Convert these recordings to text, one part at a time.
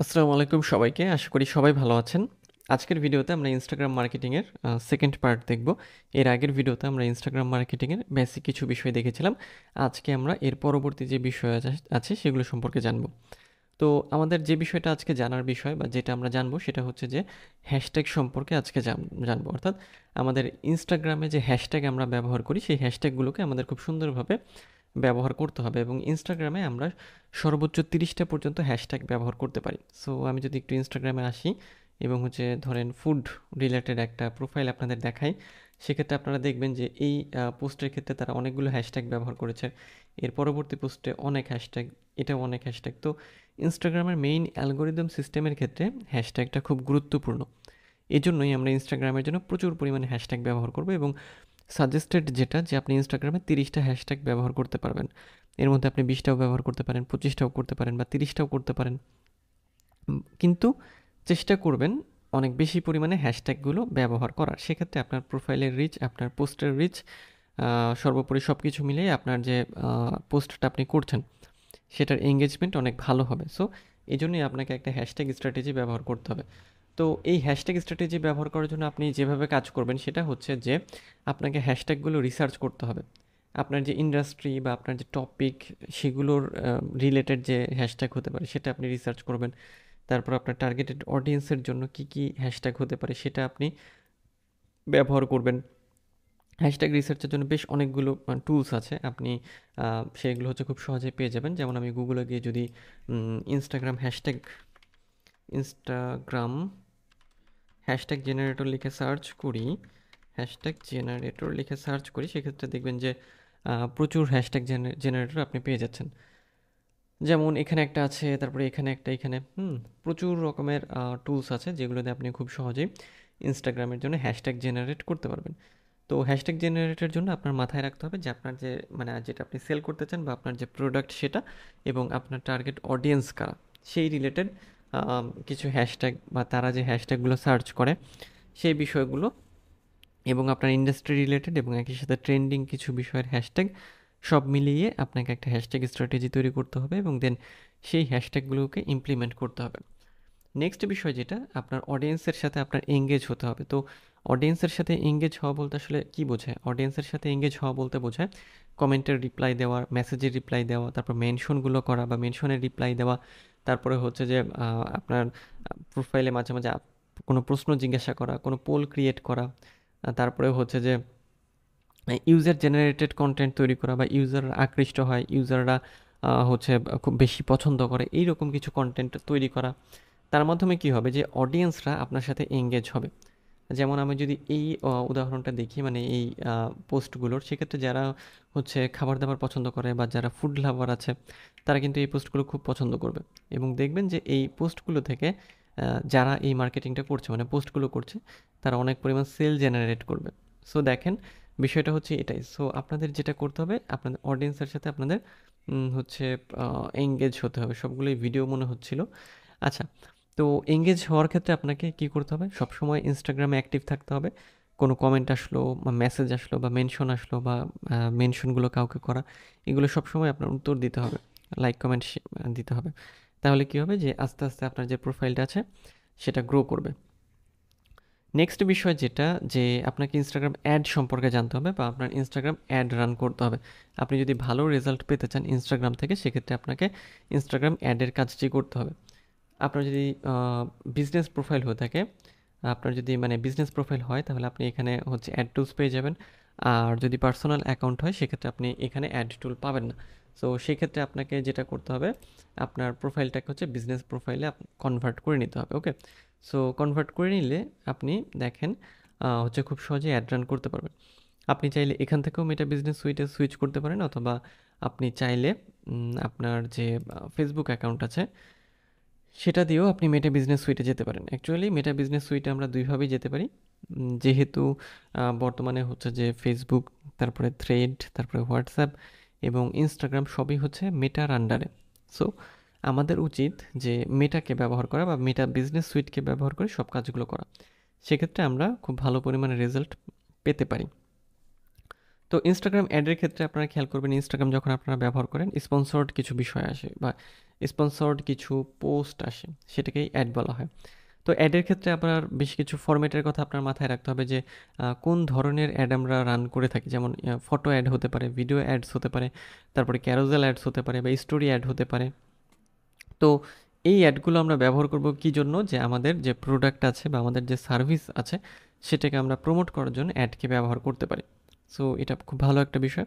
আসসালামু আলাইকুম সবাইকে। আশা করি সবাই ভালো আছেন। আজকের ভিডিওতে আমরা ইনস্টাগ্রাম মার্কেটিংয়ের সেকেন্ড পার্ট দেখব। এর আগের ভিডিওতে আমরা ইনস্টাগ্রাম মার্কেটিংয়ের বেসিক কিছু বিষয় দেখেছিলাম। আজকে আমরা এর পরবর্তী যে বিষয় আছে সেগুলো সম্পর্কে জানব। তো আমাদের যে বিষয়টা আজকে জানার বিষয় বা যেটা আমরা জানবো সেটা হচ্ছে যে হ্যাশট্যাগ সম্পর্কে আজকে জানবো। অর্থাৎ আমাদের ইনস্টাগ্রামে যে হ্যাশট্যাগ আমরা ব্যবহার করি সেই হ্যাশট্যাগুলোকে আমাদের খুব সুন্দরভাবে ব্যবহার করতে হবে এবং ইনস্টাগ্রামে আমরা সর্বোচ্চ 30টা পর্যন্ত হ্যাশট্যাগ ব্যবহার করতে পারি। সো আমি যদি একটু ইনস্টাগ্রামে আসি এবং ধরেন ফুড রিলেটেড একটা প্রোফাইল আপনাদের দেখাই, সেক্ষেত্রে আপনারা দেখবেন যে এই পোস্টের ক্ষেত্রে তারা অনেকগুলো হ্যাশট্যাগ ব্যবহার করেছে। এর পরবর্তী পোস্টে অনেক হ্যাশট্যাগ, এটাও অনেক হ্যাশট্যাগ। তো ইনস্টাগ্রামের মেইন অ্যালগোরিদম সিস্টেমের ক্ষেত্রে হ্যাশট্যাগটা খুব গুরুত্বপূর্ণ। এজন্যই আমরা ইনস্টাগ্রামের জন্য প্রচুর পরিমাণে হ্যাশট্যাগ ব্যবহার করব এবং সাজেস্টেড যেটা যে আপনি ইনস্টাগ্রামে 30টা হ্যাশট্যাগ ব্যবহার করতে পারবেন। এর মধ্যে আপনি 20টাও ব্যবহার করতে পারেন, 25টাও করতে পারেন বা 30টাও করতে পারেন। কিন্তু চেষ্টা করবেন অনেক বেশি পরিমাণে হ্যাশট্যাগুলো ব্যবহার করার। সেক্ষেত্রে আপনার প্রোফাইলের রিচ, আপনার পোস্টের রিচ, সর্বোপরি সব কিছু মিলিয়ে আপনার যে পোস্টটা আপনি করছেন সেটার এঙ্গেজমেন্ট অনেক ভালো হবে। সো এই জন্যই আপনাকে একটা হ্যাশট্যাগ স্ট্র্যাটেজি ব্যবহার করতে হবে। তো এই হ্যাশট্যাগ স্ট্র্যাটেজি ব্যবহার করার জন্য আপনি যেভাবে কাজ করবেন সেটা হচ্ছে যে আপনাকে হ্যাশট্যাগুলো রিসার্চ করতে হবে। আপনার যে ইন্ডাস্ট্রি বা আপনার যে টপিক সেগুলোর রিলেটেড যে হ্যাশট্যাগ হতে পারে সেটা আপনি রিসার্চ করবেন। তারপর আপনার টার্গেটেড অডিয়েন্সের জন্য কি কি হ্যাশট্যাগ হতে পারে সেটা আপনি ব্যবহার করবেন। হ্যাশট্যাগ রিসার্চের জন্য বেশ অনেকগুলো টুলস আছে, আপনি সেগুলো হচ্ছে খুব সহজে পেয়ে যাবেন। যেমন আমি গুগলে গিয়ে যদি ইনস্টাগ্রাম হ্যাশট্যাগ জেনারেটর লিখে সার্চ করি, সেক্ষেত্রে দেখবেন যে প্রচুর হ্যাশট্যাগ জেনারেটর আপনি পেয়ে যাচ্ছেন। যেমন এখানে একটা আছে, তারপরে এখানে প্রচুর রকমের টুলস আছে যেগুলোতে আপনি খুব সহজেই ইনস্টাগ্রামের জন্য হ্যাশট্যাগ জেনারেট করতে পারবেন। তো হ্যাশট্যাগ জেনারেটের জন্য আপনার মাথায় রাখতে হবে যে আপনার যে যেটা আপনি সেল করতে চান বা আপনার যে প্রোডাক্ট সেটা এবং আপনার টার্গেট অডিয়েন্স কারা সেই রিলেটেড কিছু হ্যাশট্যাগ বা তারা যে হ্যাশট্যাগুলো সার্চ করে সেই বিষয়গুলো এবং আপনার ইন্ডাস্ট্রি রিলেটেড এবং একই সাথে ট্রেন্ডিং কিছু বিষয়ের হ্যাশট্যাগ সব মিলিয়ে আপনাকে একটা হ্যাশট্যাগ স্ট্র্যাটেজি তৈরি করতে হবে এবং দেন সেই হ্যাশট্যাগুলোকে ইমপ্লিমেন্ট করতে হবে। নেক্সট বিষয় যেটা, আপনার অডিয়েন্সের সাথে আপনার এঙ্গেজ হতে হবে। তো অডিয়েন্সের সাথে এঙ্গেজ হওয়া বলতে আসলে কী বোঝায়? অডিয়েন্সের সাথে এঙ্গেজ হওয়া বলতে বোঝায় কমেন্টের রিপ্লাই দেওয়া, মেসেজের রিপ্লাই দেওয়া, তারপর মেনশনগুলো করা বা মেনশনের রিপ্লাই দেওয়া, তারপরে হচ্ছে যে আপনার প্রোফাইলে মাঝে মাঝে কোনো প্রশ্ন জিজ্ঞাসা করা, কোনো পোল ক্রিয়েট করা, তারপরে হচ্ছে যে ইউজার জেনারেটেড কন্টেন্ট তৈরি করা বা ইউজাররা আকৃষ্ট হয়, ইউজাররা হচ্ছে খুব বেশি পছন্দ করে এইরকম কিছু কন্টেন্ট তৈরি করা। তার মাধ্যমে কি হবে যে অডিয়েন্সরা আপনার সাথে এঙ্গেজ হবে। যেমন আমি যদি এই উদাহরণটা দেখি, এই পোস্টগুলোর, সেক্ষেত্রে যারা হচ্ছে খাবার দাবার পছন্দ করে বা যারা ফুড লাভার আছে তারা কিন্তু এই পোস্টগুলো খুব পছন্দ করবে এবং দেখবেন যে এই পোস্টগুলো থেকে যারা এই মার্কেটিংটা করছে পোস্টগুলো করছে তারা অনেক পরিমাণ সেল জেনারেট করবে। সো দেখেন বিষয়টা হচ্ছে এটাই। সো আপনাদের যেটা করতে হবে, আপনাদের অডিয়েন্সের সাথে আপনাদের হচ্ছে এঙ্গেজ হতে হবে। সবগুলোই ভিডিও মনে হচ্ছিল। আচ্ছা, তো এঙ্গেজ হওয়ার ক্ষেত্রে আপনাকে কি করতে হবে? সবসময় ইনস্টাগ্রামে অ্যাক্টিভ থাকতে হবে। কোনো কমেন্ট আসলো বা মেসেজ আসলো বা মেনশন আসলো বা মেনশনগুলো কাউকে করা, এগুলো সবসময় আপনার উত্তর দিতে হবে, লাইক কমেন্ট দিতে হবে। তাহলে কি হবে যে আস্তে আস্তে আপনার যে প্রোফাইলটা আছে সেটা গ্রো করবে। নেক্সট বিষয় যেটা, যে আপনাকে ইনস্টাগ্রাম অ্যাড সম্পর্কে জানতে হবে বা আপনার ইনস্টাগ্রাম অ্যাড রান করতে হবে। আপনি যদি ভালো রেজাল্ট পেতে চান ইনস্টাগ্রাম থেকে, সেক্ষেত্রে আপনাকে ইনস্টাগ্রাম অ্যাডের কাজটি করতে হবে। আপনার যদি বিজনেস প্রোফাইল হয়ে থাকে, আপনার যদি বিজনেস প্রোফাইল হয় তাহলে আপনি এখানে হচ্ছে অ্যাড টুলস পেয়ে যাবেন। আর যদি পার্সোনাল অ্যাকাউন্ট হয় সেক্ষেত্রে আপনি এখানে অ্যাড টুল পাবেন না। সো সেক্ষেত্রে আপনাকে যেটা করতে হবে, আপনার প্রোফাইলটাকে হচ্ছে বিজনেস প্রোফাইলে কনভার্ট করে নিতে হবে। ওকে, সো কনভার্ট করে নিলে আপনি দেখেন হচ্ছে খুব সহজে অ্যাড রান করতে পারবেন। আপনি চাইলে এখান থেকেও মেটা বিজনেস সুইটে সুইচ করতে পারেন, অথবা আপনি চাইলে আপনার যে ফেসবুক অ্যাকাউন্ট আছে সেটা দিয়েও আপনি মেটা বিজনেস সুইটে যেতে পারেন। অ্যাকচুয়ালি মেটা বিজনেস সুইটে আমরা দুইভাবেই যেতে পারি, যেহেতু বর্তমানে হচ্ছে যে ফেসবুক, তারপরে থ্রেড, তারপরে হোয়াটসঅ্যাপ এবং ইনস্টাগ্রাম সবই হচ্ছে মেটার আন্ডারে। সো আমাদের উচিত যে মেটাকে ব্যবহার করা বা মেটা বিজনেস সুইটকে ব্যবহার করে সব কাজগুলো করা। সেক্ষেত্রে আমরা খুব ভালো পরিমাণে রেজাল্ট পেতে পারি। তো ইনস্টাগ্রাম অ্যাডের ক্ষেত্রে আপনারা খেয়াল করবেন, ইনস্টাগ্রাম যখন আপনারা ব্যবহার করেন স্পন্সর্ড কিছু বিষয় আসে বা স্পন্সর্ড কিছু পোস্ট আসে, সেটাকেই অ্যাড বলা হয়। তো অ্যাডের ক্ষেত্রে আপনার বেশ কিছু ফরম্যাটের কথা আপনার মাথায় রাখতে হবে যে কোন ধরনের অ্যাড আমরা রান করে থাকি। যেমন ফটো অ্যাড হতে পারে, ভিডিও অ্যাডস হতে পারে, তারপরে ক্যারোজেল অ্যাডস হতে পারে বা স্টোরি অ্যাড হতে পারে। তো এই অ্যাডগুলো আমরা ব্যবহার করব কী জন্য, যে আমাদের যে প্রোডাক্ট আছে বা আমাদের যে সার্ভিস আছে সেটাকে আমরা প্রমোট করার জন্য অ্যাডকে ব্যবহার করতে পারি। সো এটা খুব ভালো একটা বিষয়,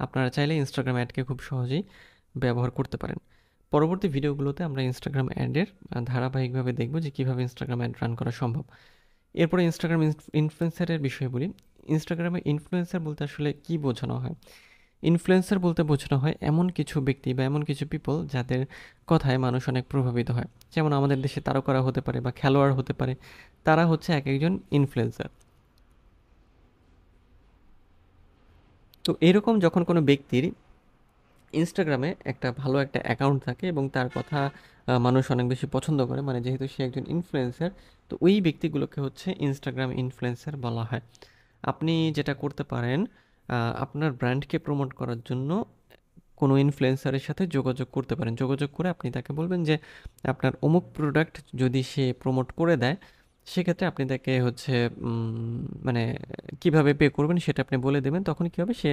আপনারা চাইলে ইনস্টাগ্রাম অ্যাডকে খুব সহজেই ব্যবহার করতে পারেন। পরবর্তী ভিডিওগুলোতে আমরা ইনস্টাগ্রাম অ্যাডের ধারাবাহিকভাবে দেখব যে কীভাবে ইনস্টাগ্রাম অ্যাড রান করা সম্ভব। এরপরে ইনস্টাগ্রাম ইনফ্লুয়েন্সারের বিষয়ে বলি। ইনস্টাগ্রামে ইনফ্লুয়েন্সার বলতে আসলে কী বোঝানো হয়? ইনফ্লুয়েন্সার বলতে বোঝানো হয় এমন কিছু ব্যক্তি বা এমন কিছু পিপল যাদের কথায় মানুষ অনেক প্রভাবিত হয়। যেমন আমাদের দেশে তারকারা হতে পারে বা খেলোয়াড় হতে পারে, তারা হচ্ছে এক একজন ইনফ্লুয়েন্সার। তো এরকম যখন কোনো ব্যক্তির ইনস্টাগ্রামে একটা ভালো একটা অ্যাকাউন্ট থাকে এবং তার কথা মানুষ অনেক বেশি পছন্দ করে, মানে যেহেতু সে একজন ইনফ্লুয়েন্সার, তো ওই ব্যক্তিগুলোকে হচ্ছে ইনস্টাগ্রাম ইনফ্লুয়েন্সার বলা হয়। আপনি যেটা করতে পারেন, আপনার ব্র্যান্ডকে প্রমোট করার জন্য কোনো ইনফ্লুয়েন্সারের সাথে যোগাযোগ করতে পারেন। যোগাযোগ করে আপনি তাকে বলবেন যে আপনার অমুক প্রোডাক্ট যদি সে প্রমোট করে দেয়, সেক্ষেত্রে আপনি তাকে হচ্ছে মানে কিভাবে পে করবেন সেটা আপনি বলে দেবেন। তখন কী হবে, সে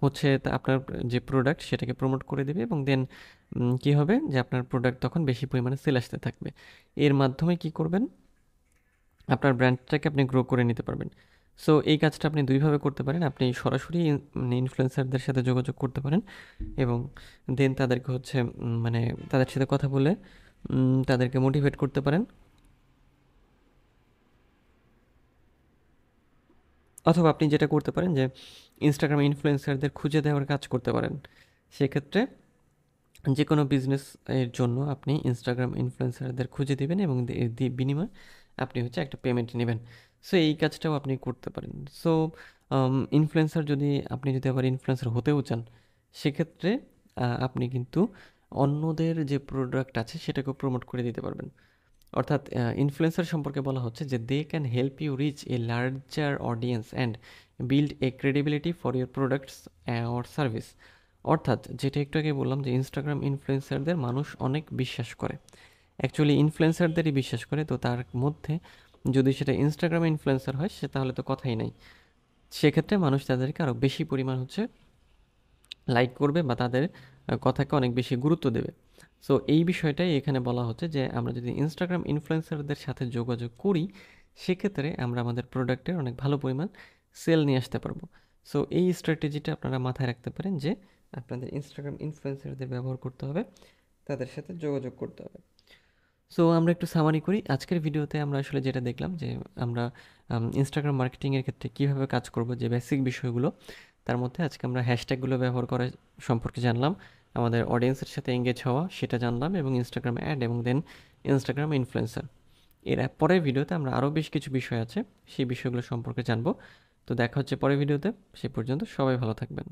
হচ্ছে আপনার যে প্রোডাক্ট সেটাকে প্রমোট করে দেবে এবং দেন কী হবে যে আপনার প্রোডাক্ট তখন বেশি পরিমাণে সেল আসতে থাকবে। এর মাধ্যমে কি করবেন, আপনার ব্র্যান্ডটাকে আপনি গ্রো করে নিতে পারবেন। সো এই কাজটা আপনি দুইভাবে করতে পারেন। আপনি সরাসরি মানে ইনফ্লুয়েন্সারদের সাথে যোগাযোগ করতে পারেন এবং দেন তাদেরকে হচ্ছে মানে তাদের সাথে কথা বলে তাদেরকে মোটিভেট করতে পারেন। অথবা আপনি যেটা করতে পারেন যে ইনস্টাগ্রামে ইনফ্লুয়েন্সারদের খুঁজে দেওয়ার কাজ করতে পারেন। সেক্ষেত্রে যে কোনো বিজনেস এর জন্য আপনি ইনস্টাগ্রাম ইনফ্লুয়েন্সারদের খুঁজে দিবেন এবং বিনিময়ে আপনি হচ্ছে একটা পেমেন্ট নেবেন। সো এই কাজটাও আপনি করতে পারেন। সো ইনফ্লুয়েন্সার যদি আপনি যদি আবার ইনফ্লুয়েন্সার হতেও চান, সেক্ষেত্রে আপনি কিন্তু অন্যদের যে প্রোডাক্ট আছে সেটাকেও প্রমোট করে দিতে পারবেন। অর্থাৎ ইনফ্লুয়েন্সার সম্পর্কে বলা হচ্ছে যে they can help you reach a larger audience and build a credibility for your products or service. অর্থাৎ যেটা একটু আগে বললাম যে ইনস্টাগ্রাম ইনফ্লুয়েন্সারদের মানুষ অনেক বিশ্বাস করে, অ্যাকচুয়ালি ইনফ্লুয়েন্সারদেরই বিশ্বাস করে। তো তার মধ্যে যদি সেটা ইনস্টাগ্রাম ইনফ্লুয়েন্সার হয়, সে তাহলে তো কথাই নাই। সেক্ষেত্রে মানুষ তাদেরকে আরও বেশি পরিমাণ হচ্ছে লাইক করবে বা তাদের কথাকে অনেক বেশি গুরুত্ব দেবে। সো এই বিষয়টাই এখানে বলা হচ্ছে যে আমরা যদি ইনস্টাগ্রাম ইনফ্লুয়েন্সারদের সাথে যোগাযোগ করি, সেক্ষেত্রে আমরা আমাদের প্রোডাক্টের অনেক ভালো পরিমাণ সেল নিয়ে আসতে পারবো। সো এই স্ট্র্যাটেজিটা আপনারা মাথায় রাখতে পারেন যে আপনাদের ইনস্টাগ্রাম ইনফ্লুয়েন্সারদের ব্যবহার করতে হবে, তাদের সাথে যোগাযোগ করতে হবে। সো আমরা একটু সামারি করি। আজকের ভিডিওতে আমরা আসলে যেটা দেখলাম যে আমরা ইনস্টাগ্রাম মার্কেটিংয়ের ক্ষেত্রে কীভাবে কাজ করব, যে বেসিক বিষয়গুলো, তার মধ্যে আজকে আমরা হ্যাশট্যাগুলো ব্যবহার করা সম্পর্কে জানলাম, আমাদের অডিয়েন্সের সাথে এঙ্গেজ হওয়া সেটা জানলাম, এবং ইনস্টাগ্রাম অ্যাড এবং দেন ইনস্টাগ্রাম ইনফ্লুয়েন্সার। এর পরের ভিডিওতে আমরা আরও বেশ কিছু বিষয় আছে, সেই বিষয়গুলো সম্পর্কে জানবো। তো দেখা হচ্ছে পরের ভিডিওতে। সে পর্যন্ত সবাই ভালো থাকবেন।